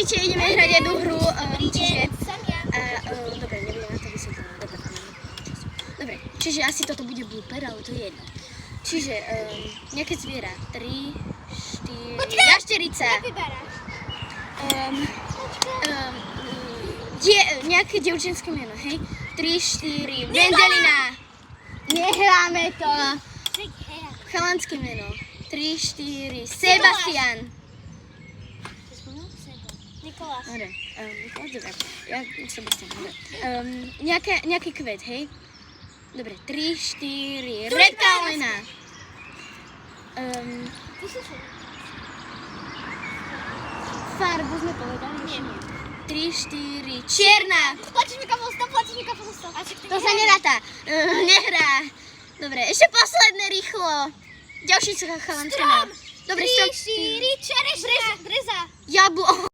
Ahojte, ideme hrať jednu hru, čiže... Dobre, nebudem na to vysvetľovať, dobre, čiže asi toto bude blooper, ale to je jedno. Čiže nejaké zviera, 3, 4, jašterica. Nejaké dievčenské meno, hej? 3, 4, Vendelina. Nehráme to. Chalanské meno, 3, 4, Sebastian. Nikolás. Dobre, Nikolás, dobre. Ja Sebastian, dobre. Nejaký kvet, hej? Dobre, 3, 4, Redka Olena. Farbu sme povedali, ešte nie. 3, 4, čierna. Platíš mi kapustu. To sa neráta. Nehrá. Dobre, ešte posledné rýchlo. Ďalší chalanské meno. Dobre, 3, 4, čerešňa. Breza. Jablo.